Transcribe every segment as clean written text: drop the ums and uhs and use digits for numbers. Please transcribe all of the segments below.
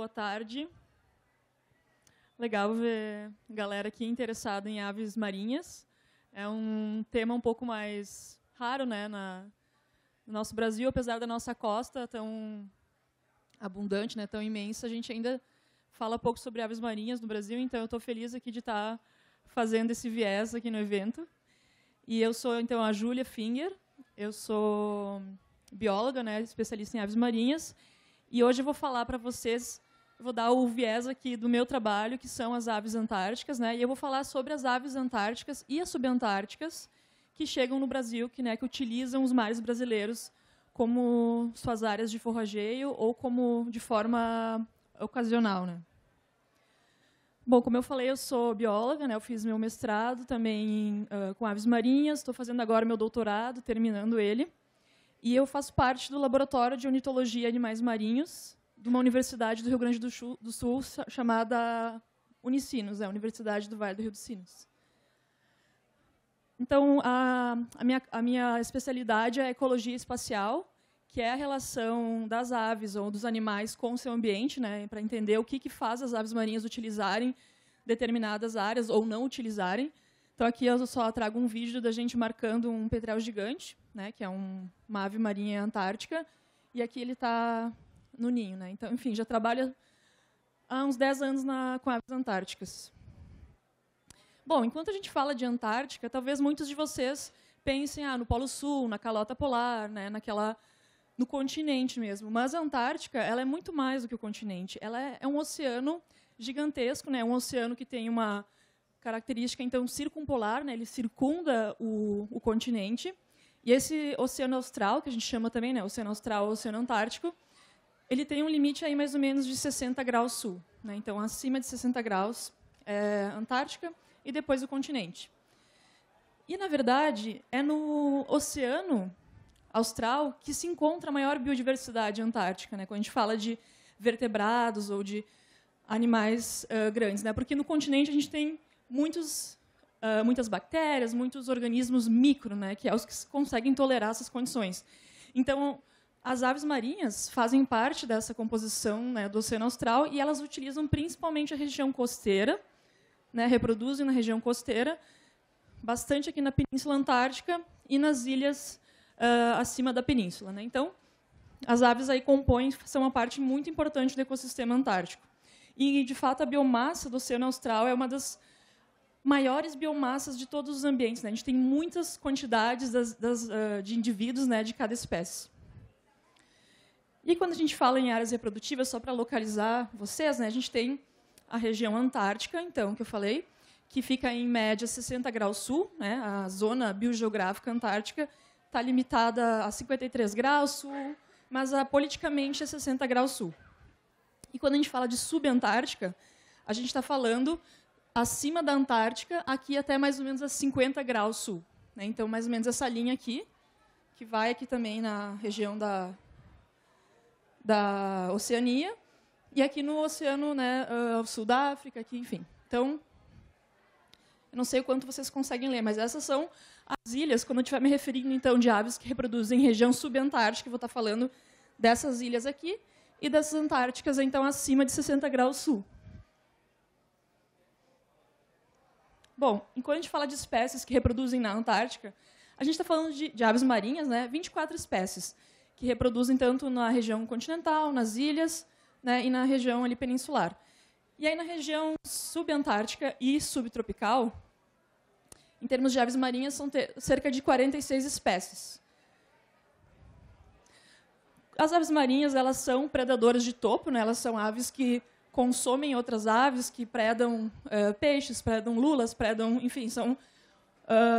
boa tarde. Legal ver galera aqui interessada em aves marinhas. É um tema um pouco mais raro, né, no nosso Brasil, apesar da nossa costa tão abundante, né, tão imensa, a gente ainda fala pouco sobre aves marinhas no Brasil, então eu estou feliz aqui de estar fazendo esse viés aqui no evento. E eu sou, então, a Júlia Finger, eu sou bióloga, né, especialista em aves marinhas, e hoje eu vou falar para vocês, vou dar o viés aqui do meu trabalho, que são as aves antárticas, né, e eu vou falar sobre as aves antárticas e as subantárticas que chegam no Brasil, que utilizam os mares brasileiros como suas áreas de forrageio ou como de forma ocasional, né. Bom, como eu falei, eu sou bióloga, né, eu fiz meu mestrado também com aves marinhas, estou fazendo agora meu doutorado, terminando ele. E eu faço parte do laboratório de ornitologia e animais marinhos de uma universidade do Rio Grande do Sul chamada Unicinos, a Universidade do Vale do Rio dos Sinos. Então, a minha especialidade é ecologia espacial, que é a relação das aves ou dos animais com o seu ambiente, né, para entender o que faz as aves marinhas utilizarem determinadas áreas ou não utilizarem. Então, aqui eu só trago um vídeo da gente marcando um petrel gigante, né, que é uma ave marinha antártica, e aqui ele está no ninho, né. Então, enfim, já trabalho há uns 10 anos com aves antárticas. Bom, enquanto a gente fala de Antártica, talvez muitos de vocês pensem no Polo Sul, na calota polar, né, no continente mesmo. Mas a Antártica, ela é muito mais do que o continente. Ela é um oceano gigantesco, né, um oceano que tem uma característica então circumpolar, né, ele circunda o continente. E esse oceano austral, que a gente chama também, né, oceano austral ou oceano antártico, ele tem um limite aí mais ou menos de 60 graus sul, né? Então, acima de 60 graus é Antártica e depois o continente. E, na verdade, é no oceano austral que se encontra a maior biodiversidade antártica, né? Quando a gente fala de vertebrados ou de animais grandes, né? Porque no continente a gente tem muitas bactérias, muitos organismos micro, né? Que é os que conseguem tolerar essas condições. Então, as aves marinhas fazem parte dessa composição, né, do oceano austral e elas utilizam principalmente a região costeira, né? Reproduzem na região costeira, bastante aqui na Península Antártica e nas ilhas acima da península, né? Então, as aves aí são uma parte muito importante do ecossistema antártico. E, de fato, a biomassa do oceano austral é uma das maiores biomassas de todos os ambientes, né? A gente tem muitas quantidades de indivíduos, né, de cada espécie. E quando a gente fala em áreas reprodutivas, só para localizar vocês, né, a gente tem a região antártica, então, que eu falei, que fica em média 60 graus sul, né, a zona biogeográfica antártica está limitada a 53 graus sul, mas politicamente é 60 graus sul. E quando a gente fala de subantártica, a gente está falando acima da Antártica, aqui até mais ou menos a 50 graus sul, né? Então, mais ou menos essa linha aqui, que vai aqui também na região da Oceania, e aqui no oceano, né, sul da África, aqui, enfim. Então, eu não sei o quanto vocês conseguem ler, mas essas são as ilhas, quando eu estiver me referindo, então, de aves que reproduzem em região subantártica, eu vou estar falando dessas ilhas aqui, e dessas antárticas, então, acima de 60 graus sul. Bom, enquanto a gente fala de espécies que reproduzem na Antártica, a gente está falando de aves marinhas, né, 24 espécies, que reproduzem tanto na região continental, nas ilhas, né, e na região ali peninsular. E aí, na região subantártica e subtropical, em termos de aves marinhas, são cerca de 46 espécies. As aves marinhas, elas são predadoras de topo, né? Elas são aves que consomem outras aves, que predam peixes, predam lulas, enfim,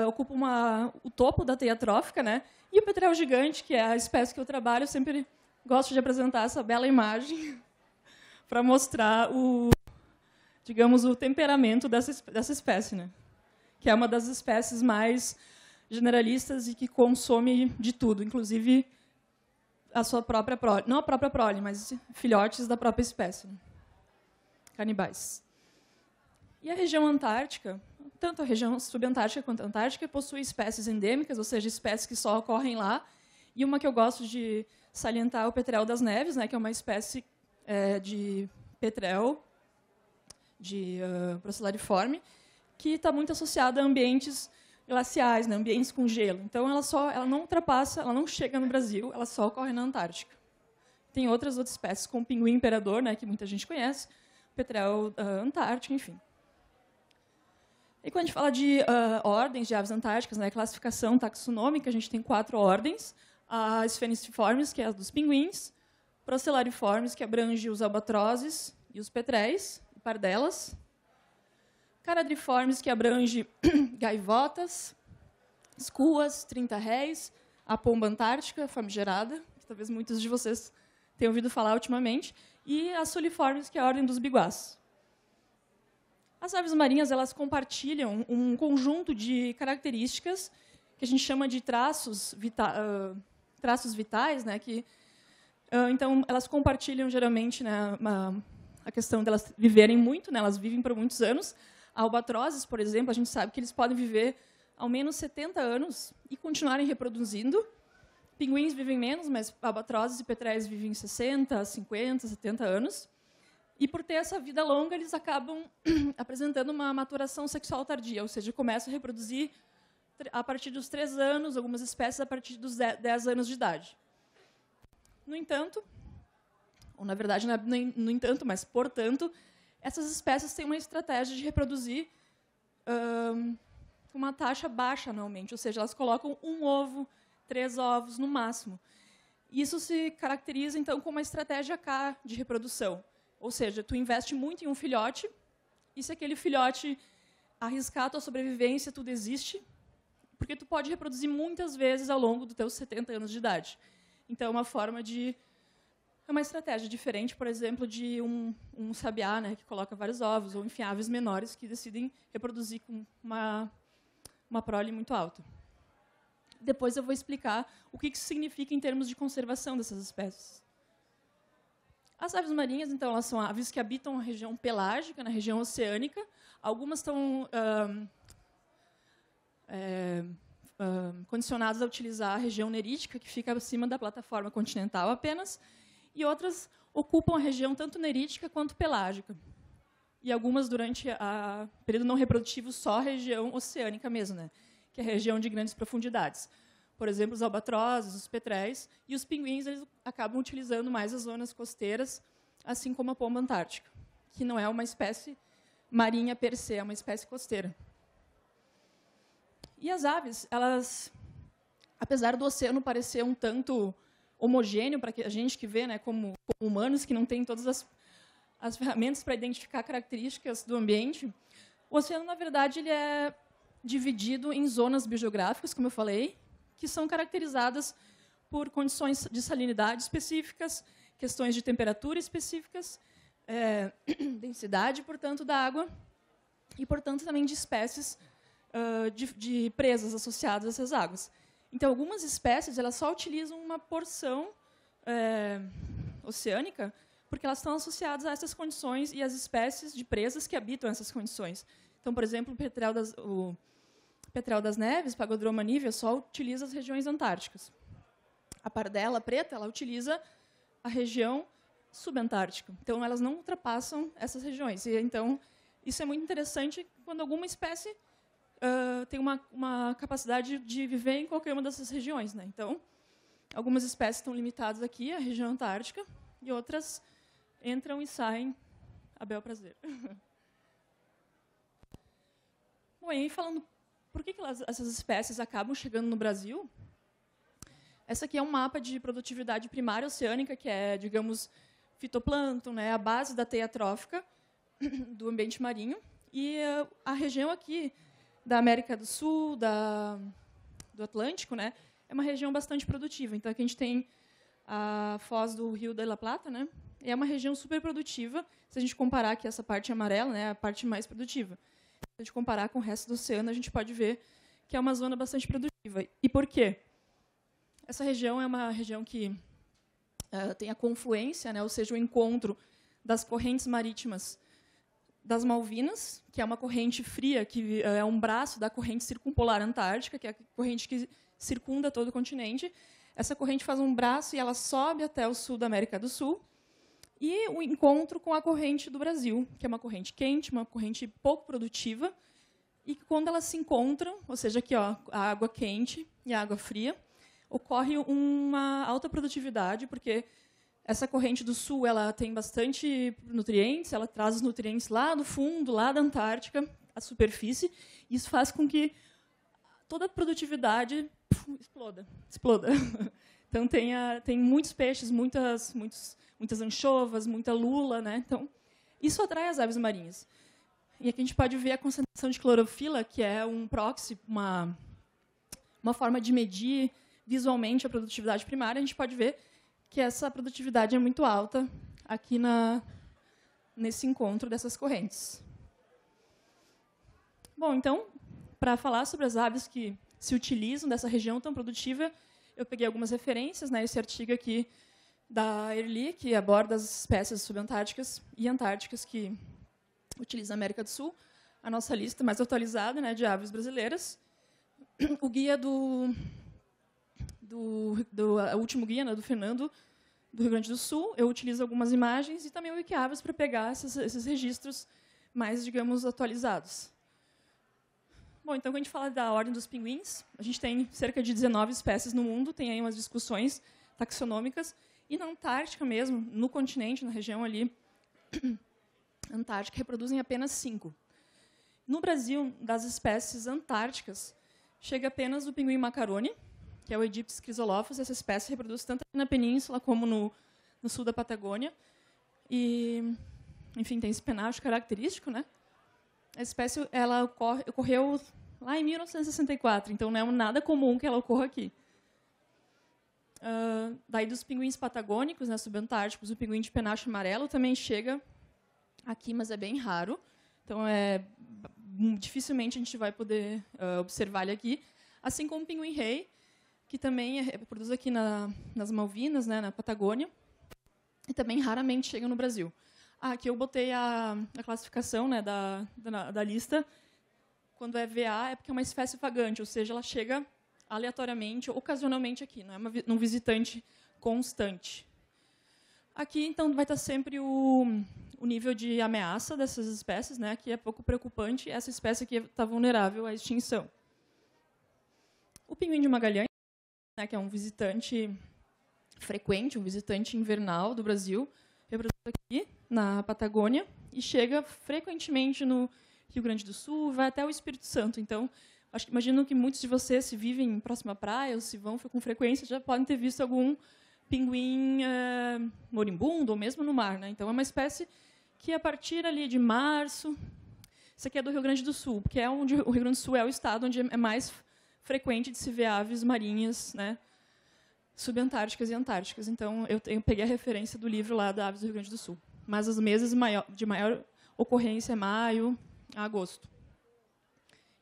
ocupam o topo da teia trófica, né? E o petrel gigante, que é a espécie que eu trabalho, eu sempre gosto de apresentar essa bela imagem para mostrar digamos, o temperamento dessa espécie, né? Que é uma das espécies mais generalistas e que consome de tudo, inclusive a sua própria prole, não a própria prole, mas filhotes da própria espécie, né? Canibais. E a região antártica, tanto a região subantártica quanto a antártica, possui espécies endêmicas, ou seja, espécies que só ocorrem lá. E uma que eu gosto de salientar é o petrel das neves, né, que é uma espécie de petrel, de Procellariiforme, que está muito associada a ambientes glaciais, né, ambientes com gelo. Então, ela não ultrapassa, ela não chega no Brasil, ela só ocorre na Antártica. Tem outras espécies, como o pinguim imperador, né, que muita gente conhece, petrel antártico, enfim. E quando a gente fala de ordens de aves antárticas, né, classificação taxonômica, a gente tem 4 ordens. A Spheniciformes, que é a dos pinguins, Procellariiformes, que abrange os albatrozes e os petréis, e pardelas, Caradriformes, que abrange gaivotas, escuas, 30 réis, a pomba antártica, famigerada, que talvez muitos de vocês tenham ouvido falar ultimamente, e as Soliformes, que é a ordem dos biguás. As aves marinhas, elas compartilham um conjunto de características que a gente chama de traços vitais, né, que então elas compartilham geralmente, né, a questão delas viverem muito, né, elas vivem por muitos anos. Albatrozes, por exemplo, a gente sabe que eles podem viver ao menos 70 anos e continuarem reproduzindo. Pinguins vivem menos, mas albatrozes e petréis vivem 60, 50, 70 anos. E, por ter essa vida longa, eles acabam apresentando uma maturação sexual tardia, ou seja, começam a reproduzir a partir dos 3 anos, algumas espécies a partir dos 10 anos de idade. No entanto, ou na verdade, não é no entanto, mas portanto, essas espécies têm uma estratégia de reproduzir uma taxa baixa anualmente, ou seja, elas colocam 1 ovo, 3 ovos no máximo. Isso se caracteriza, então, como uma estratégia K de reprodução. Ou seja, tu investe muito em um filhote, e se aquele filhote arriscar a tua sobrevivência, tu desiste, porque tu pode reproduzir muitas vezes ao longo dos teus 70 anos de idade. Então, é uma forma de... É uma estratégia diferente, por exemplo, de um sabiá, né, que coloca vários ovos, ou, enfim, aves menores que decidem reproduzir com uma prole muito alta. Depois eu vou explicar o que isso significa em termos de conservação dessas espécies. As aves marinhas, então, elas são aves que habitam a região pelágica, na região oceânica. Algumas estão condicionadas a utilizar a região nerítica, que fica acima da plataforma continental apenas, e outras ocupam a região tanto nerítica quanto pelágica. E algumas, durante o período não reprodutivo, só a região oceânica mesmo, né? Que é a região de grandes profundidades. Por exemplo, os albatrozes, os petréis, e os pinguins eles acabam utilizando mais as zonas costeiras, assim como a pomba antártica, que não é uma espécie marinha per se, é uma espécie costeira. E as aves, elas, apesar do oceano parecer um tanto homogêneo para a gente que vê, né, como humanos, que não tem todas as ferramentas para identificar características do ambiente, o oceano, na verdade, ele é dividido em zonas biogeográficas, como eu falei, que são caracterizadas por condições de salinidade específicas, questões de temperatura específicas, densidade, portanto, da água, e, portanto, também de espécies de presas associadas a essas águas. Então, algumas espécies elas só utilizam uma porção oceânica porque elas estão associadas a essas condições e as espécies de presas que habitam essas condições. Então, por exemplo, o petrel das neves, Pagodroma nívea, só utiliza as regiões antárticas. A pardela preta ela utiliza a região subantártica. Então, elas não ultrapassam essas regiões. E, então, isso é muito interessante quando alguma espécie tem uma capacidade de viver em qualquer uma dessas regiões, né? Então, algumas espécies estão limitadas aqui à região antártica e outras entram e saem a bel prazer. Bom, e aí falando por que essas espécies acabam chegando no Brasil, essa aqui é um mapa de produtividade primária oceânica, que é, digamos, fitoplâncton, né, a base da teia trófica do ambiente marinho. E a região aqui da América do Sul, do Atlântico, né, é uma região bastante produtiva. Então, aqui a gente tem a foz do Rio de la Plata, né, é uma região super produtiva, se a gente comparar aqui essa parte amarela, né, a parte mais produtiva. Se a gente comparar com o resto do oceano, a gente pode ver que é uma zona bastante produtiva. E por quê? Essa região é uma região que tem a confluência, né, ou seja, o encontro das correntes marítimas das Malvinas, que é uma corrente fria, que é um braço da corrente circumpolar antártica, que é a corrente que circunda todo o continente. Essa corrente faz um braço e ela sobe até o sul da América do Sul. e o encontro com a corrente do Brasil, que é uma corrente quente, uma corrente pouco produtiva, e que quando elas se encontram, ou seja, aqui ó, a água quente e a água fria, ocorre uma alta produtividade, porque essa corrente do sul ela tem bastante nutrientes, ela traz os nutrientes lá do fundo, lá da Antártica, à superfície, e isso faz com que toda a produtividade exploda. Então tem muitos peixes, muitas anchovas, muita lula, né? Então isso atrai as aves marinhas. E aqui a gente pode ver a concentração de clorofila, que é um proxy, uma forma de medir visualmente a produtividade primária. A gente pode ver que essa produtividade é muito alta aqui nesse encontro dessas correntes. Bom, então, para falar sobre as aves que se utilizam dessa região tão produtiva, eu peguei algumas referências, né? Esse artigo aqui da Ehrlich, que aborda as espécies subantárticas e antárticas que utilizam a América do Sul, a nossa lista mais atualizada, né, de aves brasileiras, o guia o último guia, né, do Fernando, do Rio Grande do Sul. Eu utilizo algumas imagens e também o Wikiaves para pegar esses registros mais, digamos, atualizados. Bom, então, quando a gente fala da ordem dos pinguins, a gente tem cerca de 19 espécies no mundo, tem aí umas discussões taxonômicas, e na Antártica mesmo, no continente, na região ali, Antártica, reproduzem apenas 5. No Brasil, das espécies antárticas, chega apenas o pinguim macarone, que é o Aegyptis chrysolophus. Essa espécie reproduz tanto na península como no sul da Patagônia. E, enfim, tem esse penacho característico, né? A espécie ela ocorreu lá em 1964, então não é nada comum que ela ocorra aqui. Daí dos pinguins patagônicos, né, subantárticos, o pinguim de penacho amarelo também chega aqui, mas é bem raro. Então, dificilmente a gente vai poder observar ele aqui. Assim como o pinguim-rei, que também reproduz aqui nas Malvinas, né, na Patagônia, e também raramente chega no Brasil. Aqui eu botei a classificação, né, da lista. Quando é VA, é porque é uma espécie vagante, ou seja, ela chega aleatoriamente, ocasionalmente aqui, não é um visitante constante. Aqui, então, vai estar sempre o nível de ameaça dessas espécies, né, que é pouco preocupante. Essa espécie aqui está vulnerável à extinção. O pinguim de Magalhães, né, que é um visitante frequente, um visitante invernal do Brasil, reproduz aqui na Patagônia e chega frequentemente no Rio Grande do Sul, vai até o Espírito Santo. Então, imagino que muitos de vocês, se vivem próximo à praia, ou se vão com frequência, já podem ter visto algum pinguim moribundo, ou mesmo no mar, né? Então, é uma espécie que, a partir ali de março... Isso aqui é do Rio Grande do Sul, porque é onde o Rio Grande do Sul é o estado onde é mais frequente de se ver aves marinhas, né, subantárticas e antárticas. Então, eu peguei a referência do livro lá da Aves do Rio Grande do Sul. Mas os meses de maior ocorrência é maio a agosto.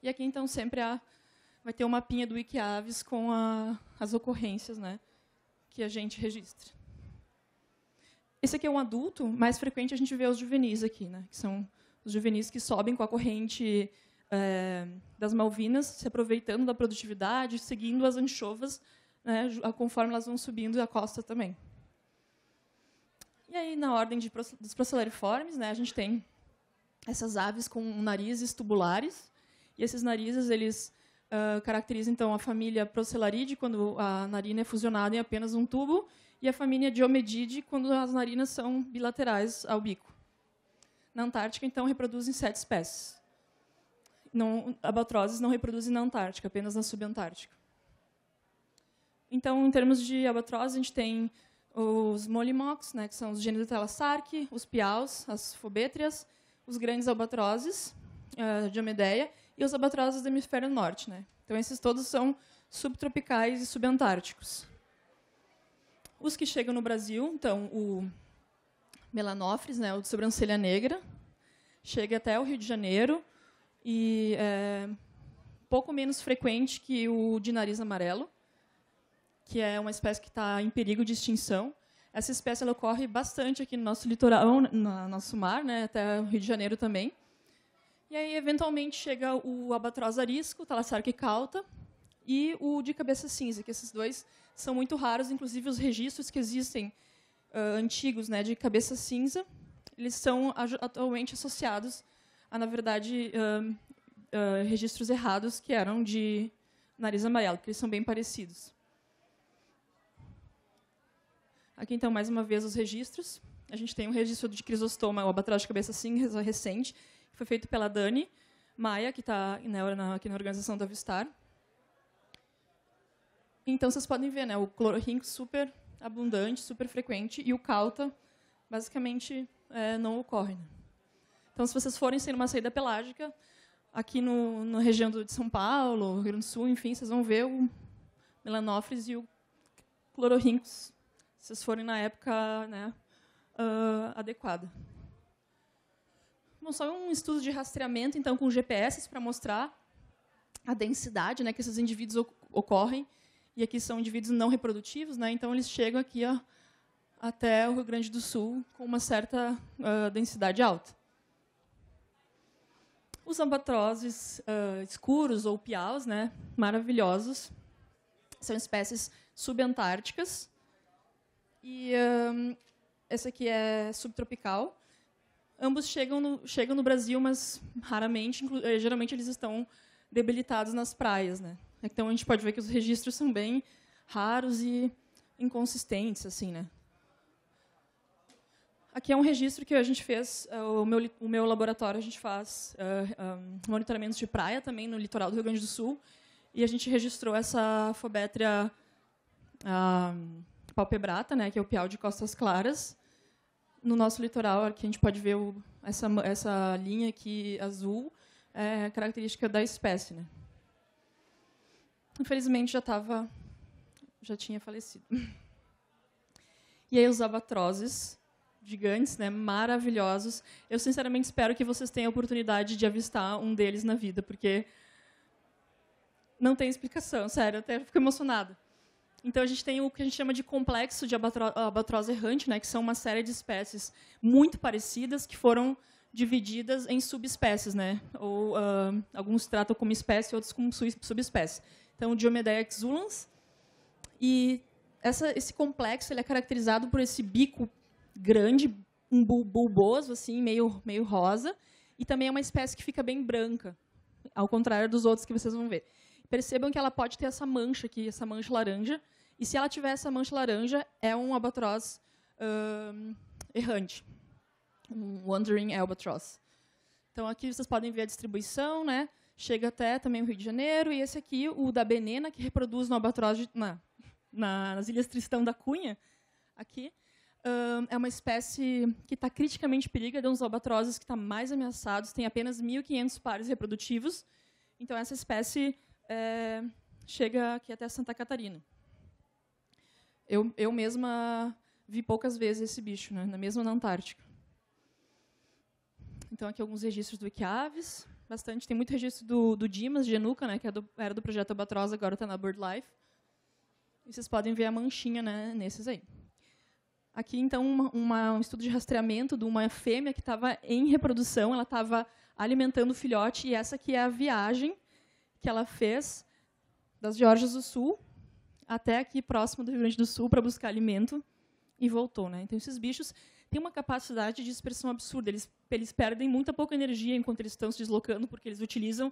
E aqui, então, sempre vai ter um mapinha do Wikiaves com as ocorrências, né, que a gente registra. Esse aqui é um adulto. Mais frequente a gente vê os juvenis aqui, né, que são os juvenis que sobem com a corrente das Malvinas, se aproveitando da produtividade, seguindo as anchovas, né, conforme elas vão subindo a costa também. E aí, na ordem dos Procellariiformes, né, a gente tem essas aves com narizes tubulares, e esses narizes eles caracterizam então a família Procellariidae, quando a narina é fusionada em apenas um tubo, e a família Diomedidae, quando as narinas são bilaterais ao bico. Na Antártica, então, reproduzem 7 espécies. Albatrozes não reproduzem na Antártica, apenas na subantártica. Então, em termos de albatrozes, a gente tem os molimox, né, que são os gêneros Thalassarche, os piaus, as fobétrias, os grandes albatrozes, Diomedeia, e os albatrozes do hemisfério norte, né? Então, esses todos são subtropicais e subantárticos. Os que chegam no Brasil, então, o Melanophrys, né, o de sobrancelha negra, chega até o Rio de Janeiro e é pouco menos frequente que o de nariz amarelo, que é uma espécie que está em perigo de extinção. Essa espécie ela ocorre bastante aqui no nosso litoral, no nosso mar, né, até o Rio de Janeiro também. E aí, eventualmente, chega o albatroz arisco, Thalassarche cauta, e o de cabeça cinza, que esses dois são muito raros. Inclusive, os registros que existem antigos, né, de cabeça cinza, eles são atualmente associados a, na verdade, registros errados que eram de nariz amarelo, porque eles são bem parecidos. Aqui, então, mais uma vez, os registros. A gente tem um registro de crisostoma, o albatroz de cabeça cinza recente, que foi feito pela Dani Maia, que está aqui na organização da Avistar. Então, vocês podem ver, né, o clororrinco super abundante, super frequente, e o cauta, basicamente, não ocorre. Né? Então, se vocês forem sem uma saída pelágica, aqui na região de São Paulo, Rio Grande do Sul, enfim, vocês vão ver o melanófilis e o clororrincos, se vocês forem na época, né, adequada. Bom, só um estudo de rastreamento, então, com GPS para mostrar a densidade, né, que esses indivíduos ocorrem. E aqui são indivíduos não reprodutivos, né, então eles chegam aqui até o Rio Grande do Sul com uma certa densidade alta. Os albatrozes escuros ou piaus, né, maravilhosos, são espécies subantárticas. E essa aqui é subtropical. Ambos chegam no Brasil, mas raramente, geralmente eles estão debilitados nas praias, né? Então a gente pode ver que os registros são bem raros e inconsistentes, assim, né? Aqui é um registro que a gente fez, o meu laboratório, a gente faz monitoramentos de praia também no litoral do Rio Grande do Sul, e a gente registrou essa Fobetra palpebrata, né, que é o piau de costas claras. No nosso litoral, aqui a gente pode ver essa linha aqui azul, é característica da espécie, né? Infelizmente já tinha falecido. E aí os albatrozes gigantes, né, maravilhosos. Eu sinceramente espero que vocês tenham a oportunidade de avistar um deles na vida, porque não tem explicação, sério, até fico emocionada. Então a gente tem o que a gente chama de complexo de albatroz errante, né, que são uma série de espécies muito parecidas que foram divididas em subespécies, né? Ou alguns tratam como espécie, outros como subespécie. Então, o Diomedeia exulans. E esse complexo ele é caracterizado por esse bico grande, bulboso, assim, meio rosa, e também é uma espécie que fica bem branca, ao contrário dos outros que vocês vão ver. Percebam que ela pode ter essa mancha aqui, essa mancha laranja, e se ela tiver essa mancha laranja, é um albatroz errante, um wandering albatross. Então, aqui vocês podem ver a distribuição, né? Chega até também o Rio de Janeiro, e esse aqui, o da Benena, que reproduz no albatroz nas Ilhas Tristão da Cunha, aqui, é uma espécie que está criticamente em perigo, é um dos albatrozes que está mais ameaçados, tem apenas 1.500 pares reprodutivos, então essa espécie chega aqui até Santa Catarina. Eu mesma vi poucas vezes esse bicho, né? Mesmo na Antártica. Então, aqui alguns registros do Wikiaves, bastante. Tem muito registro do Dimas, de Genuca, né, que era do projeto Albatroz, agora está na BirdLife. E vocês podem ver a manchinha, né, nesses aí. Aqui, então, um estudo de rastreamento de uma fêmea que estava em reprodução, ela estava alimentando o filhote, e essa aqui é a viagem que ela fez das Geórgias do Sul até aqui próximo do Rio Grande do Sul para buscar alimento e voltou, né? Então, esses bichos têm uma capacidade de dispersão absurda. Eles perdem muita pouca energia enquanto eles estão se deslocando, porque eles utilizam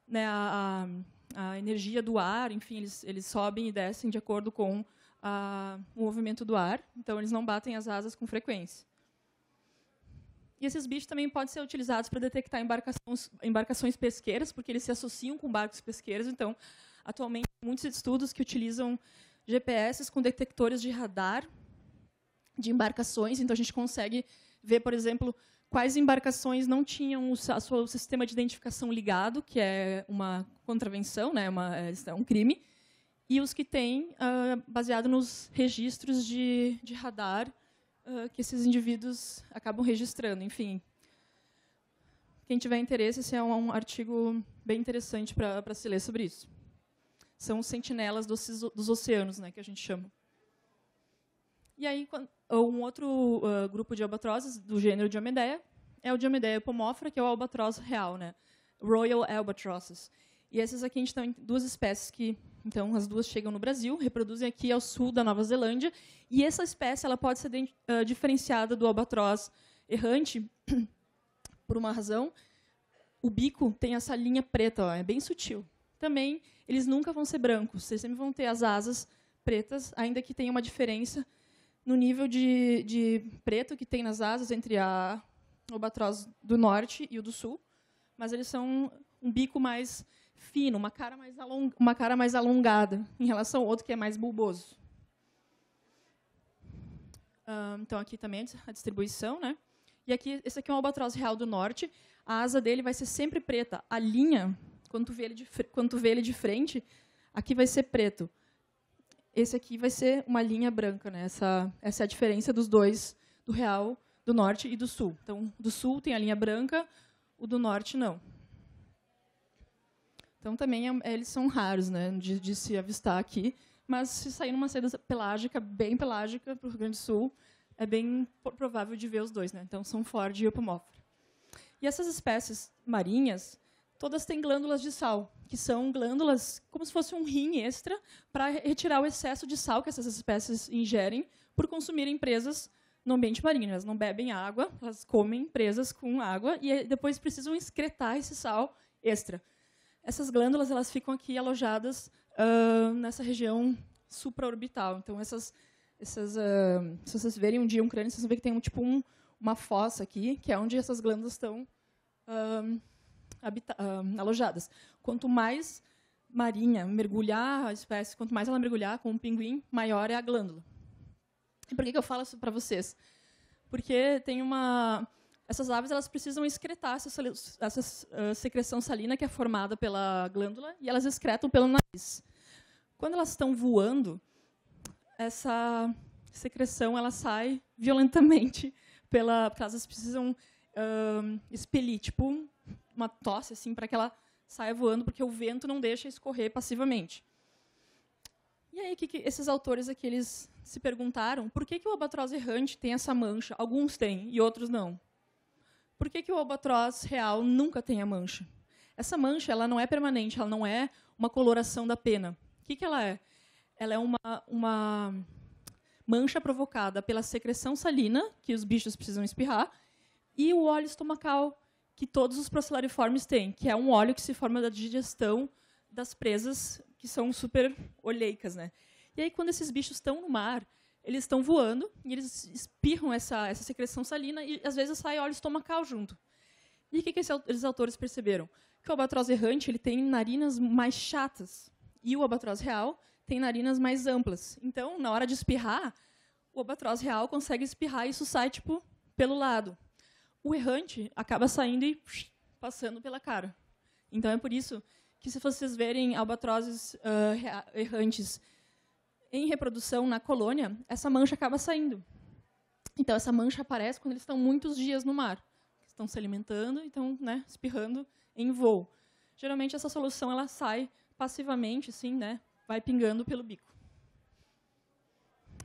né, a energia do ar. Enfim, eles sobem e descem de acordo com o movimento do ar. Então, eles não batem as asas com frequência. E esses bichos também podem ser utilizados para detectar embarcações pesqueiras, porque eles se associam com barcos pesqueiros. Então, atualmente, muitos estudos que utilizam GPS com detectores de radar de embarcações. Então, a gente consegue ver, por exemplo, quais embarcações não tinham o seu sistema de identificação ligado, que é uma contravenção, né, é um crime, e os que têm, baseado nos registros de radar que esses indivíduos acabam registrando. Enfim, quem tiver interesse, esse é um artigo bem interessante para se ler sobre isso. São os sentinelas dos oceanos, né, que a gente chama. E aí, um outro grupo de albatrozes do gênero Diomedeia é o Diomedeia pomófora, que é o albatroz real, né? Royal Albatrosses. E essas aqui a gente tem 2 espécies que, então, as 2 chegam no Brasil, reproduzem aqui ao sul da Nova Zelândia, e essa espécie ela pode ser diferenciada do albatroz errante por uma razão. O bico tem essa linha preta, ó, é bem sutil. Também, eles nunca vão ser brancos, vocês sempre vão ter as asas pretas, ainda que tenha uma diferença no nível de preto que tem nas asas entre a albatroz do norte e o do sul, mas eles são um bico mais fino, uma cara mais alongada, em relação ao outro que é mais bulboso. Então, aqui também a distribuição, né? E aqui, esse aqui é um albatroz real do norte. A asa dele vai ser sempre preta. A linha, quando tu vê ele de frente, aqui vai ser preto. Esse aqui vai ser uma linha branca, né? Essa é a diferença dos dois, do real, do norte e do sul. Então, do sul tem a linha branca, o do norte não. Então, também eles são raros, né, de se avistar aqui. Mas, se sair numa saída pelágica, bem pelágica, para o Rio Grande do Sul, é bem provável de ver os dois. Né? Então, são Ford e Opomófora. E essas espécies marinhas, todas têm glândulas de sal, que são glândulas como se fosse um rim extra para retirar o excesso de sal que essas espécies ingerem por consumirem presas no ambiente marinho. Elas não bebem água, elas comem presas com água e depois precisam excretar esse sal extra. Essas glândulas elas ficam aqui alojadas nessa região supraorbital. Então, se vocês verem um dia um crânio, vocês vão ver que tem uma fossa aqui, que é onde essas glândulas estão alojadas. Quanto mais marinha mergulhar a espécie, quanto mais ela mergulhar com um pinguim, maior é a glândula. E por que eu falo isso para vocês? Porque essas aves elas precisam excretar essa secreção salina que é formada pela glândula e elas excretam pelo nariz. Quando elas estão voando, essa secreção ela sai violentamente porque elas precisam expelir, tipo uma tosse assim, para que ela saia voando, porque o vento não deixa escorrer passivamente. E aí, esses autores aqui eles se perguntaram por que o albatroz errante tem essa mancha? Alguns têm e outros não. Por que o albatroz real nunca tem a mancha? Essa mancha ela não é permanente, ela não é uma coloração da pena. O que ela é? Ela é uma mancha provocada pela secreção salina, que os bichos precisam espirrar, e o óleo estomacal, que todos os procellariformes têm, que é um óleo que se forma da digestão das presas, que são super oleicas. Né? E aí, quando esses bichos estão no mar, eles estão voando e eles espirram essa secreção salina e, às vezes, sai óleo estomacal junto. E o que esses autores perceberam? Que o albatroz errante ele tem narinas mais chatas e o albatroz real tem narinas mais amplas. Então, na hora de espirrar, o albatroz real consegue espirrar e isso sai pelo lado. O errante acaba saindo e passando pela cara. Então, é por isso que, se vocês verem albatrozes errantes em reprodução na colônia, essa mancha acaba saindo. Então, essa mancha aparece quando eles estão muitos dias no mar. Estão se alimentando e estão, né, espirrando em voo. Geralmente, essa solução ela sai passivamente, assim, né, vai pingando pelo bico.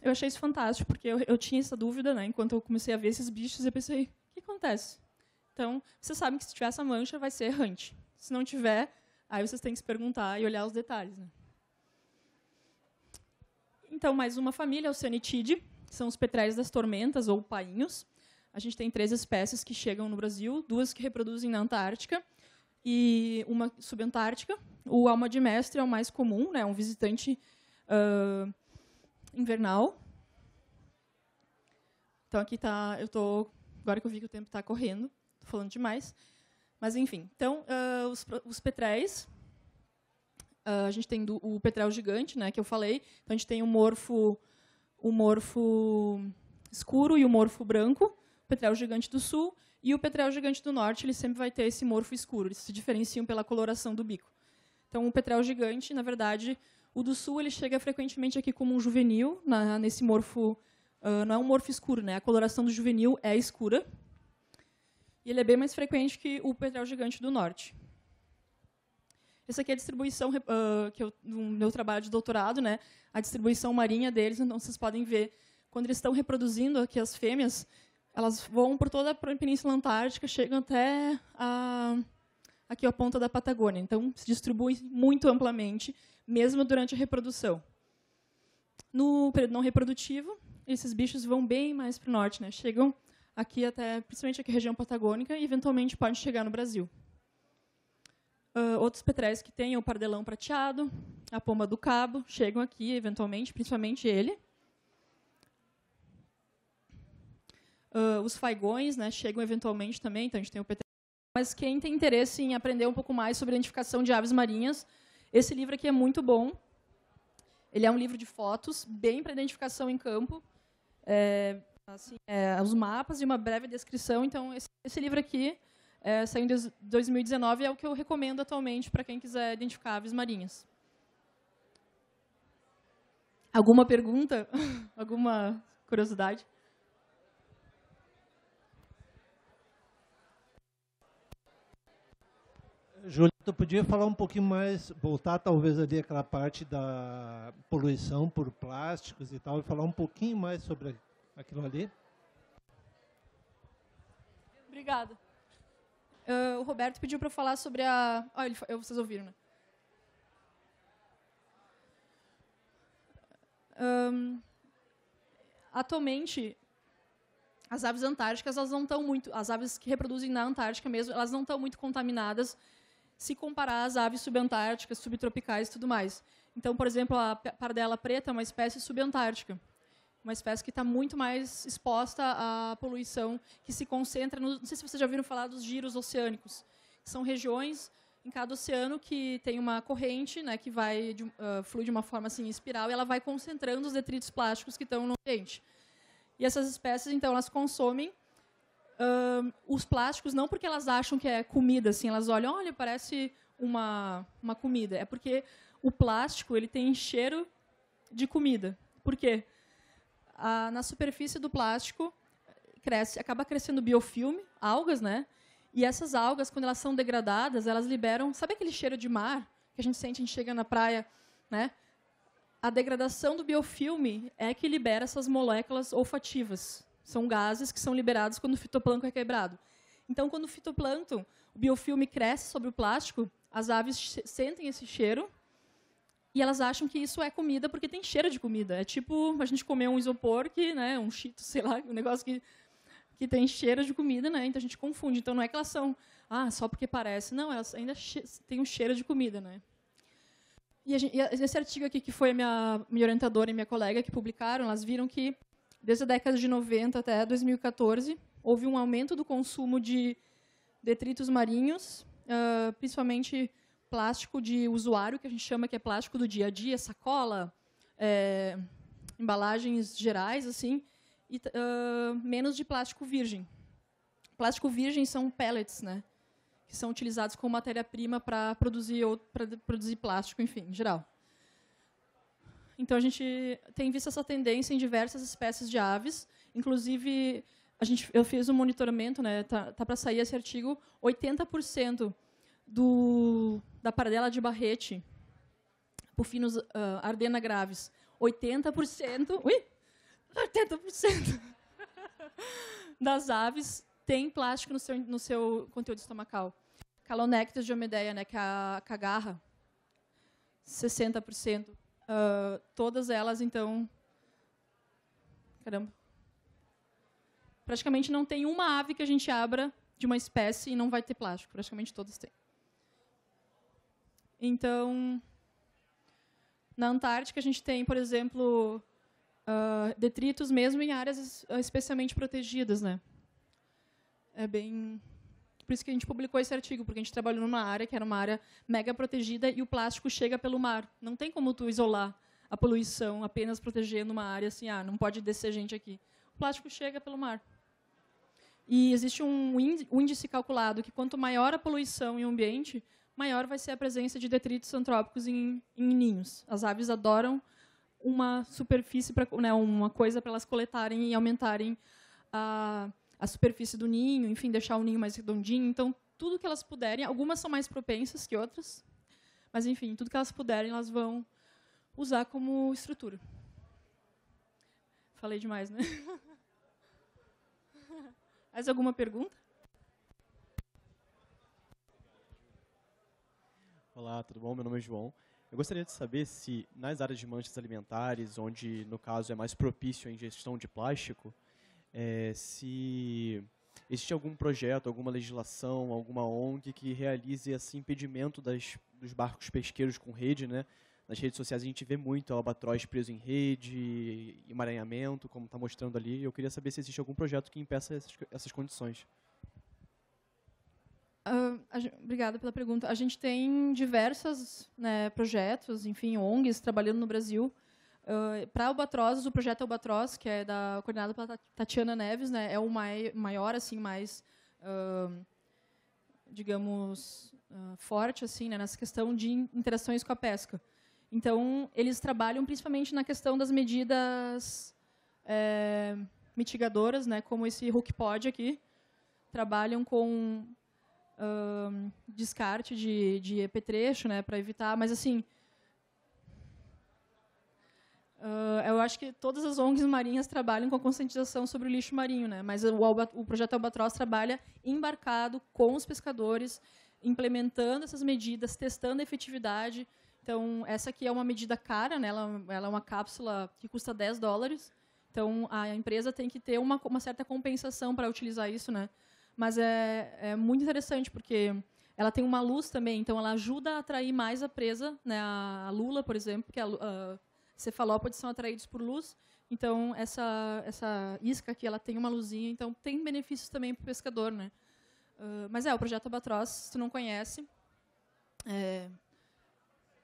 Eu achei isso fantástico, porque eu tinha essa dúvida, né, enquanto eu comecei a ver esses bichos, eu pensei, o que acontece? Então, vocês sabem que se tiver essa mancha, vai ser errante. Se não tiver, aí vocês têm que se perguntar e olhar os detalhes. Né? Então, mais uma família, o Cianitidae, que são os petréis das tormentas, ou painhos. A gente tem 3 espécies que chegam no Brasil, 2 que reproduzem na Antártica e uma subantártica. O alma de mestre é o mais comum, né, um visitante invernal. Então, aqui está, agora que eu vi que o tempo está correndo, estou falando demais. Mas, enfim, então, os petréis, a gente tem o petrel gigante, né, que eu falei. Então, a gente tem o morfo escuro e o morfo branco, o petrel gigante do sul, e o petrel gigante do norte, ele sempre vai ter esse morfo escuro. Eles se diferenciam pela coloração do bico. Então, o petrel gigante, na verdade, o do sul, ele chega frequentemente aqui como um juvenil, nesse morfo, não é um morfo escuro, né? A coloração do juvenil é escura. E ele é bem mais frequente que o petrel gigante do norte. Essa aqui é a distribuição no meu trabalho de doutorado, né? A distribuição marinha deles. Então, vocês podem ver, quando eles estão reproduzindo aqui as fêmeas, elas voam por toda a Península Antártica, chegam até aqui a ponta da Patagônia. Então, se distribui muito amplamente, mesmo durante a reprodução. No período não reprodutivo, esses bichos vão bem mais para o norte, né? Chegam aqui até, principalmente aqui a região patagônica, e eventualmente podem chegar no Brasil. Outros petréis que têm o pardelão prateado, a pomba do cabo, chegam aqui eventualmente, principalmente ele. Os faigões, né, chegam eventualmente também, então a gente tem o petréu. Mas quem tem interesse em aprender um pouco mais sobre a identificação de aves marinhas, esse livro aqui é muito bom. Ele é um livro de fotos, bem para identificação em campo. Os mapas e uma breve descrição. Então, esse livro aqui saiu em 2019 e é o que eu recomendo atualmente para quem quiser identificar aves marinhas. Alguma pergunta? Alguma curiosidade? Júlia, tu podia falar um pouquinho mais, voltar talvez ali aquela parte da poluição por plásticos e tal, e falar um pouquinho mais sobre aquilo ali? Obrigada. O Roberto pediu para eu falar sobre a... vocês ouviram, né? Atualmente, as aves antárticas, elas não estão muito... As aves que reproduzem na Antártica mesmo, elas não estão muito contaminadas se comparar às aves subantárticas, subtropicais e tudo mais. Então, por exemplo, a pardela preta é uma espécie subantártica. Uma espécie que está muito mais exposta à poluição, que se concentra... Não sei se vocês já ouviram falar dos giros oceânicos. São regiões em cada oceano que tem uma corrente, né, que vai flui de uma forma assim, espiral, e ela vai concentrando os detritos plásticos que estão no ambiente. E essas espécies, então, elas consomem os plásticos, não porque elas acham que é comida, assim, elas olham, olha, parece uma comida. É porque o plástico ele tem cheiro de comida. Por quê? Na superfície do plástico acaba crescendo biofilme, algas, né? E essas algas, quando elas são degradadas, elas liberam... Sabe aquele cheiro de mar que a gente sente, a gente chega na praia, né? A degradação do biofilme é que libera essas moléculas olfativas. São gases que são liberados quando o fitoplâncton é quebrado. Então, quando o fitoplâncton, o biofilme cresce sobre o plástico, as aves sentem esse cheiro e elas acham que isso é comida porque tem cheiro de comida. É tipo a gente comer um isopor, que, um cheetos, sei lá, um negócio que tem cheiro de comida, né? Então a gente confunde. Então não é que elas são, só porque parece. Não, elas ainda têm um cheiro de comida, né? E esse artigo aqui, que foi a minha orientadora e minha colega que publicaram, elas viram que desde a década de 90 até 2014, houve um aumento do consumo de detritos marinhos, principalmente plástico de usuário, que a gente chama que é plástico do dia a dia, sacola, embalagens gerais, assim, e menos de plástico virgem. Plástico virgem são pellets, né, que são utilizados como matéria-prima para produzir plástico, enfim, em geral. Então, a gente tem visto essa tendência em diversas espécies de aves. Inclusive, eu fiz um monitoramento, né, tá para sair esse artigo, 80% da pardela de barrete, Puffinus ardena gravis, 80% das aves tem plástico no seu conteúdo estomacal. Calonectes diomedeia, né, que é a cagarra, 60%. Todas elas, então... Caramba. Praticamente não tem uma ave que a gente abra de uma espécie e não vai ter plástico. Praticamente todas têm. Então, na Antártica, a gente tem, por exemplo, detritos mesmo em áreas especialmente protegidas, né? É bem... Por isso que a gente publicou esse artigo, porque a gente trabalhou numa área que era uma área mega protegida e o plástico chega pelo mar. Não tem como tu isolar a poluição apenas protegendo uma área assim, não pode descer gente aqui. O plástico chega pelo mar. E existe um índice calculado que quanto maior a poluição em um ambiente, maior vai ser a presença de detritos antrópicos em ninhos. As aves adoram uma superfície, uma coisa para elas coletarem e aumentarem a superfície do ninho, enfim, deixar o ninho mais redondinho. Então, tudo que elas puderem, algumas são mais propensas que outras, mas, enfim, tudo que elas puderem, elas vão usar como estrutura. Falei demais, né? Mais alguma pergunta? Olá, tudo bom? Meu nome é João. Eu gostaria de saber se, nas áreas de manchas alimentares, onde, no caso, é mais propício a ingestão de plástico, se existe algum projeto, alguma legislação, alguma ONG que realize esse impedimento dos barcos pesqueiros com rede, né? Nas redes sociais a gente vê muito albatroz preso em rede, emaranhamento, como está mostrando ali. Eu queria saber se existe algum projeto que impeça essas condições. Obrigada pela pergunta. A gente tem diversos, né, projetos, enfim, ONGs trabalhando no Brasil. Para albatrozes, o projeto Albatroz, que é coordenado pela Tatiana Neves, né, é o maior, assim, mais, digamos, forte, assim, né, nessa questão de interações com a pesca. Então, eles trabalham principalmente na questão das medidas mitigadoras, né, como esse hook pod aqui. Trabalham com descarte de apetrecho, né, para evitar, mas assim, eu acho que todas as ONGs marinhas trabalham com a conscientização sobre o lixo marinho, né, mas o projeto Albatroz trabalha embarcado com os pescadores, implementando essas medidas, testando a efetividade. Então, essa aqui é uma medida cara, né, ela é uma cápsula que custa $10, então a empresa tem que ter uma certa compensação para utilizar isso, né. Mas é muito interessante, porque ela tem uma luz também, então ela ajuda a atrair mais a presa, né? A lula, por exemplo, que a cefalópodes são atraídos por luz. Então, essa isca aqui, ela tem uma luzinha, então tem benefícios também para o pescador, né? Mas o projeto Albatroz, se tu não conhece,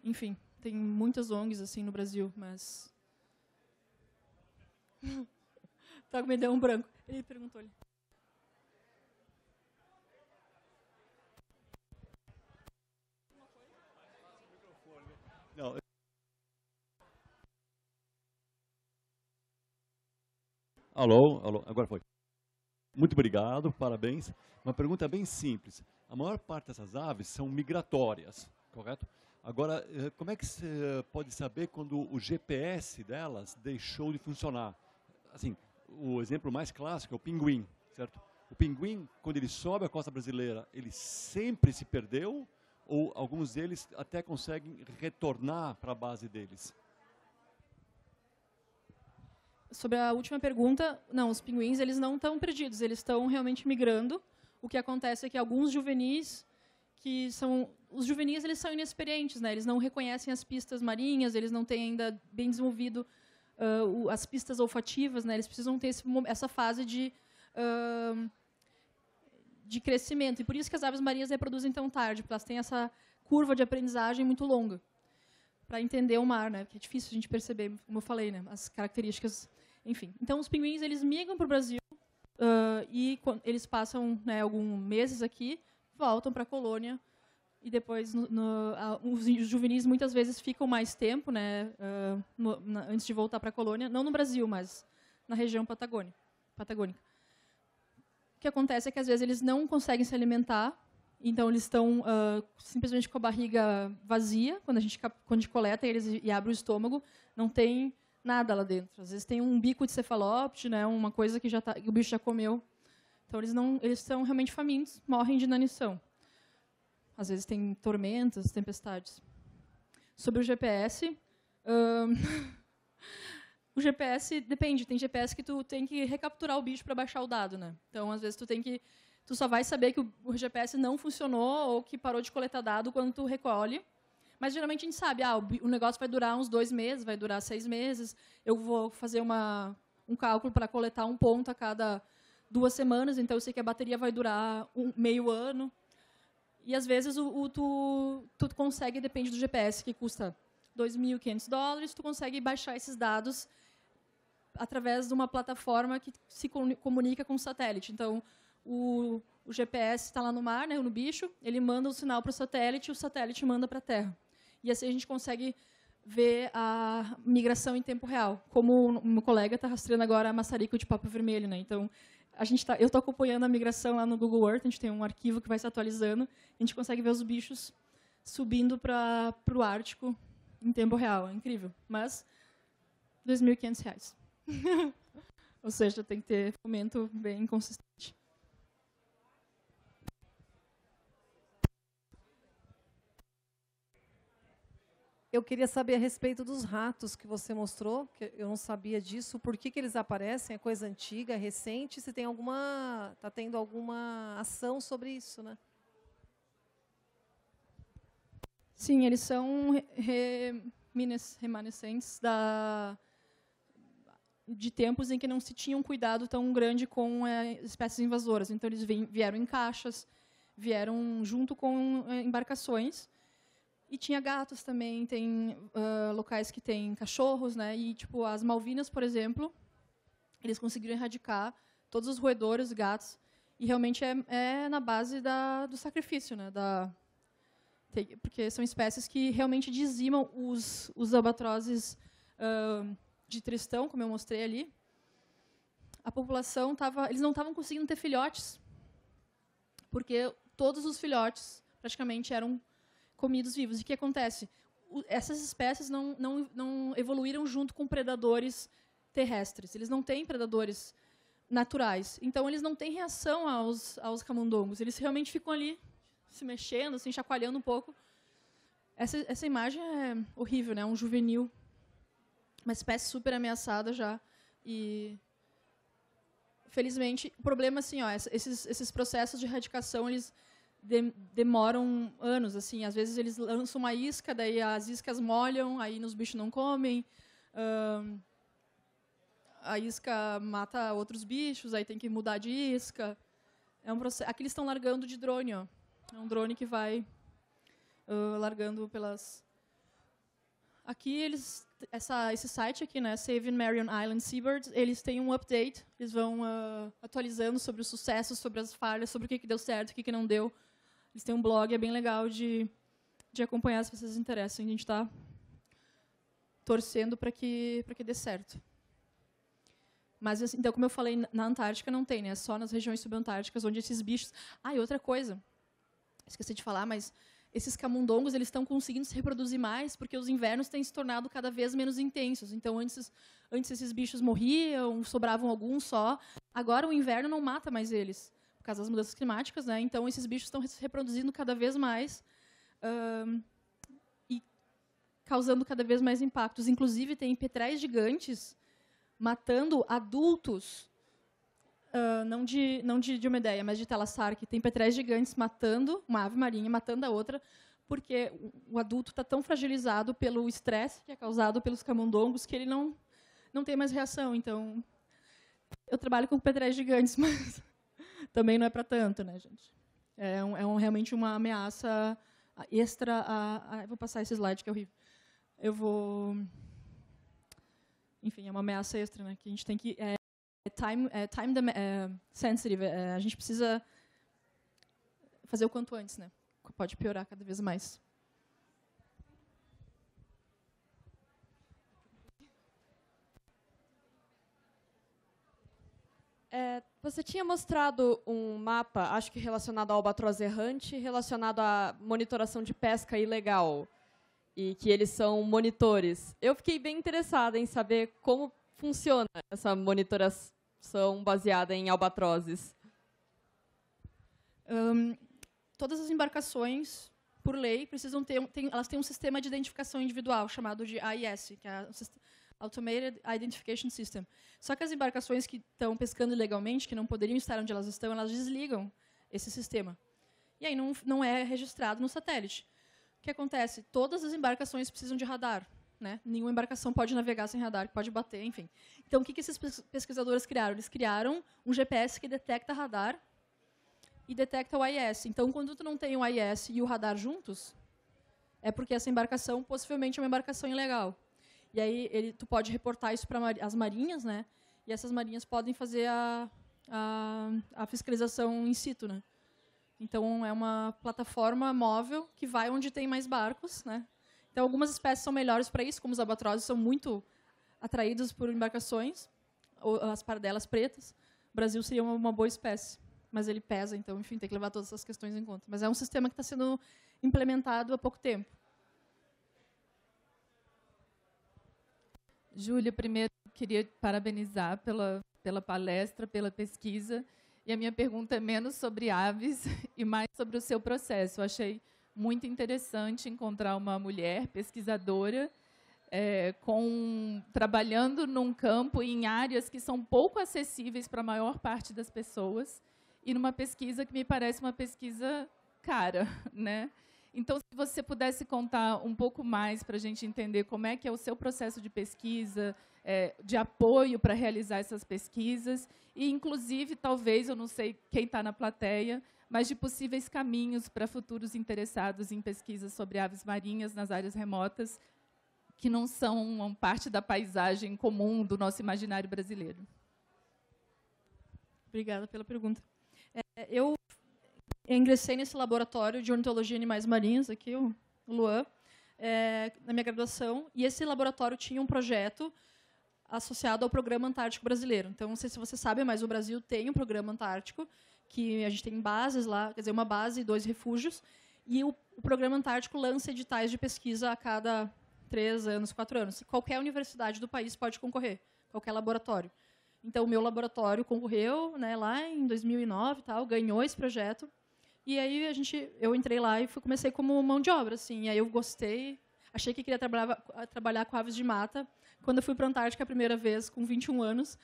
enfim, tem muitas ONGs assim no Brasil, mas... Tá, me deu um branco. Ele perguntou ali. Não. Alô, alô, agora foi. Muito obrigado, parabéns. Uma pergunta bem simples. A maior parte dessas aves são migratórias, correto? Agora, como é que você pode saber quando o GPS delas deixou de funcionar? Assim, o exemplo mais clássico é o pinguim, certo? O pinguim, quando ele sobe a costa brasileira, ele sempre se perdeu? Ou alguns deles até conseguem retornar para a base deles? Sobre a última pergunta, não, os pinguins eles não estão perdidos, eles estão realmente migrando. O que acontece é que alguns juvenis, os juvenis eles são inexperientes, né? Eles não reconhecem as pistas marinhas, eles não têm ainda bem desenvolvido as pistas olfativas, né? Eles precisam ter essa fase de crescimento. E por isso que as aves marinhas reproduzem tão tarde, porque elas têm essa curva de aprendizagem muito longa para entender o mar, né? Que é difícil a gente perceber, como eu falei, né? As características, enfim. Então, os pinguins eles migram para o Brasil e eles passam, né, alguns meses aqui, voltam para a colônia e depois os juvenis muitas vezes ficam mais tempo, né? Antes de voltar para a colônia, não no Brasil, mas na região patagônica. O que acontece é que, às vezes, eles não conseguem se alimentar, então eles estão simplesmente com a barriga vazia, quando a gente coleta eles e abre o estômago, não tem nada lá dentro. Às vezes tem um bico de cefalópode, né, uma coisa que o bicho já comeu. Então eles estão realmente famintos, morrem de inanição. Às vezes tem tormentas, tempestades. Sobre o GPS... O GPS depende, tem GPS que tu tem que recapturar o bicho para baixar o dado, né? Então, às vezes tu só vai saber que o GPS não funcionou ou que parou de coletar dado quando tu recolhe. Mas geralmente a gente sabe, o negócio vai durar uns 2 meses, vai durar 6 meses. Eu vou fazer um cálculo para coletar um ponto a cada 2 semanas, então eu sei que a bateria vai durar meio ano. E às vezes tu consegue, depende do GPS, que custa $2.500, tu consegue baixar esses dados através de uma plataforma que se comunica com o satélite. Então, o GPS está lá no mar, né, no bicho, ele manda o sinal para o satélite manda para a Terra. E assim a gente consegue ver a migração em tempo real. Como o meu colega está rastreando agora a maçarico de papo vermelho, né? Então, eu estou acompanhando a migração lá no Google Earth, a gente tem um arquivo que vai se atualizando, a gente consegue ver os bichos subindo para o Ártico em tempo real. É incrível. Mas, R$2.500. Ou seja, tem que ter fomento bem consistente. Eu queria saber a respeito dos ratos que você mostrou, que eu não sabia disso. Por que eles aparecem? É coisa antiga, é recente? Se tem está tendo alguma ação sobre isso, né? Sim, eles são remanescentes de tempos em que não se tinha um cuidado tão grande com espécies invasoras. Então, eles vieram em caixas, vieram junto com embarcações. E tinha gatos também, tem locais que tem cachorros, né? E tipo as Malvinas, por exemplo, eles conseguiram erradicar todos os roedores, gatos, e realmente é na base do sacrifício, né? Porque são espécies que realmente dizimam os albatrozes de Tristão, como eu mostrei ali. A população eles não estavam conseguindo ter filhotes, porque todos os filhotes praticamente eram comidos vivos. E o que acontece? Essas espécies não evoluíram junto com predadores terrestres. Eles não têm predadores naturais. Então, eles não têm reação aos camundongos. Eles realmente ficam ali se mexendo, assim, chacoalhando um pouco. Essa imagem é horrível, né? Um juvenil. Uma espécie super ameaçada já. E, felizmente, o problema, assim, esses processos de erradicação, eles demoram anos, assim. Às vezes eles lançam uma isca, daí as iscas molham, aí os bichos não comem. A isca mata outros bichos, aí tem que mudar de isca. É um processo. Aqui eles estão largando de drone, ó. É um drone que vai largando pelas. Aqui esse site aqui, né, Saving Marion Island Seabirds, eles têm um update. Eles vão atualizando sobre os sucessos, sobre as falhas, sobre o que deu certo, o que não deu. Eles têm um blog, é bem legal de acompanhar, se vocês se interessam. A gente está torcendo para que dê certo. Mas, assim, então, como eu falei, na Antártica não tem, né? É só nas regiões subantárticas onde esses bichos... E outra coisa, esqueci de falar, mas esses camundongos eles estão conseguindo se reproduzir mais porque os invernos têm se tornado cada vez menos intensos. Então, antes esses bichos morriam, sobravam alguns só. Agora, o inverno não mata mais eles, por causa das mudanças climáticas, né? Então, esses bichos estão se reproduzindo cada vez mais e causando cada vez mais impactos. Inclusive, tem petréis gigantes matando adultos, não de dromedeia, mas de Thalassarca. Tem petréis gigantes matando uma ave marinha, matando a outra, porque o adulto está tão fragilizado pelo estresse que é causado pelos camundongos que ele não tem mais reação. Então, eu trabalho com petréis gigantes, mas também não é para tanto, né, gente? Realmente uma ameaça extra. Eu vou passar esse slide que é horrível. Enfim, é uma ameaça extra, né? Que a gente tem que time sensitive. A gente precisa fazer o quanto antes, né? Pode piorar cada vez mais. Você tinha mostrado um mapa, acho que relacionado ao albatroz errante, relacionado à monitoração de pesca ilegal, e que eles são monitores. Eu fiquei bem interessada em saber como funciona essa monitoração baseada em albatrozes. Todas as embarcações, por lei, precisam elas têm um sistema de identificação individual chamado de AIS, que é Automated Identification System. Só que as embarcações que estão pescando ilegalmente, que não poderiam estar onde elas estão, elas desligam esse sistema. E aí não é registrado no satélite. O que acontece? Todas as embarcações precisam de radar, né? Nenhuma embarcação pode navegar sem radar, pode bater, enfim. Então, o que esses pesquisadores criaram? Eles criaram um GPS que detecta radar e detecta o AIS. Então, quando tu não tem o AIS e o radar juntos, é porque essa embarcação possivelmente é uma embarcação ilegal. E aí tu pode reportar isso para as marinhas, né? E essas marinhas podem fazer a fiscalização in situ, né? Então, é uma plataforma móvel que vai onde tem mais barcos, né? Então, algumas espécies são melhores para isso, como os albatrozes são muito atraídos por embarcações, ou as pardelas pretas. O Brasil seria uma boa espécie, mas ele pesa, então, enfim, tem que levar todas essas questões em conta. Mas é um sistema que está sendo implementado há pouco tempo. Júlia, primeiro, queria parabenizar pela palestra, pela pesquisa. E a minha pergunta é menos sobre aves e mais sobre o seu processo. Eu achei muito interessante encontrar uma mulher pesquisadora trabalhando num campo em áreas que são pouco acessíveis para a maior parte das pessoas e numa pesquisa que me parece uma pesquisa cara, né? Então, se você pudesse contar um pouco mais para a gente entender como é que é o seu processo de pesquisa, de apoio para realizar essas pesquisas e, inclusive, talvez, eu não sei quem está na plateia, mas de possíveis caminhos para futuros interessados em pesquisas sobre aves marinhas nas áreas remotas, que não são parte da paisagem comum do nosso imaginário brasileiro. Obrigada pela pergunta. Eu ingressei nesse laboratório de ornitologia de animais marinhos, aqui, o Luan, na minha graduação, e esse laboratório tinha um projeto associado ao Programa Antártico Brasileiro. Então, não sei se você sabe, mas o Brasil tem um Programa Antártico, que a gente tem bases lá, quer dizer, uma base e 2 refúgios, e o Programa Antártico lança editais de pesquisa a cada 3 anos, 4 anos. Qualquer universidade do país pode concorrer, qualquer laboratório. Então, o meu laboratório concorreu, né, lá em 2009, ganhou esse projeto. E aí eu entrei lá e comecei como mão de obra, assim. E aí eu gostei, achei que queria trabalhar com aves de mata. Quando eu fui para a Antártica a primeira vez, com 21 anos,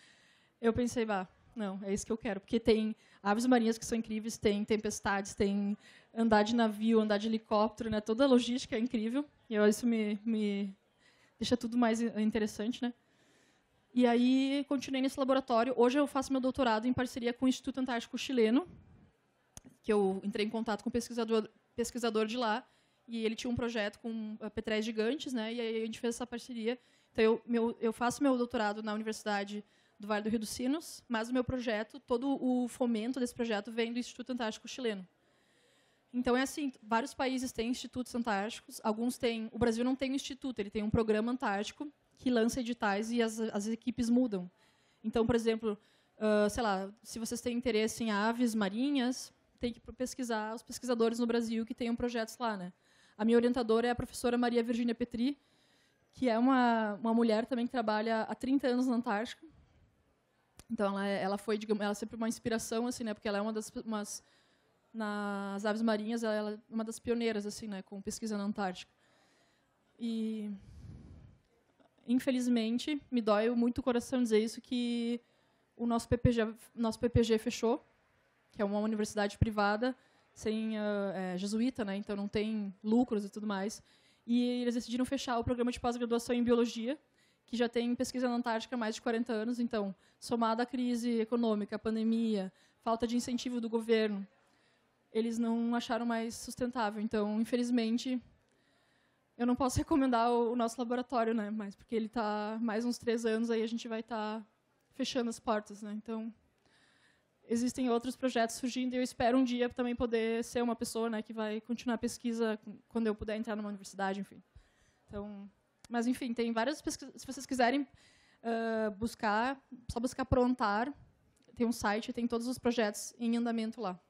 eu pensei, não, é isso que eu quero. Porque tem aves marinhas que são incríveis, tem tempestades, tem andar de navio, andar de helicóptero, né? Toda a logística é incrível. E isso me deixa tudo mais interessante, né? E aí continuei nesse laboratório. Hoje eu faço meu doutorado em parceria com o Instituto Antártico Chileno, que eu entrei em contato com o pesquisador de lá, e ele tinha um projeto com petréis gigantes, né? E aí a gente fez essa parceria. Então eu faço meu doutorado na Universidade do Vale do Rio dos Sinos, mas o meu projeto, todo o fomento desse projeto vem do Instituto Antártico Chileno. Então é assim, vários países têm institutos antárticos, alguns têm, o Brasil não tem um instituto, ele tem um programa antártico que lança editais e as equipes mudam. Então, por exemplo, sei lá, se vocês têm interesse em aves marinhas, tem que pesquisar os pesquisadores no Brasil que tenham projetos lá, né? A minha orientadora é a professora Maria Virgínia Petri, que é uma mulher também que trabalha há 30 anos na Antártica. Então ela foi, digamos, ela é sempre uma inspiração, assim, né? Porque ela é nas aves marinhas, ela é uma das pioneiras, assim, né? Com pesquisa na Antártica. E infelizmente me dói muito o coração dizer isso, que o nosso PPG fechou, que é uma universidade privada, jesuíta, né? Então não tem lucros e tudo mais. E eles decidiram fechar o programa de pós-graduação em biologia, que já tem pesquisa na Antártica há mais de 40 anos. Então, somada à crise econômica, à pandemia, falta de incentivo do governo, eles não acharam mais sustentável. Então, infelizmente, eu não posso recomendar o nosso laboratório, né? Mas porque ele está mais uns 3 anos, aí a gente vai estar fechando as portas, né? Então, existem outros projetos surgindo e eu espero um dia também poder ser uma pessoa, né, que vai continuar a pesquisa quando eu puder entrar numa universidade, enfim. Então, mas, enfim, tem várias pesquisas. Se vocês quiserem buscar, só buscar Proantar, tem um site, tem todos os projetos em andamento lá.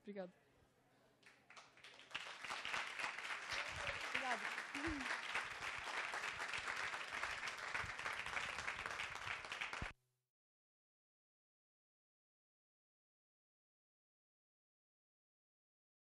Obrigada. Obrigada.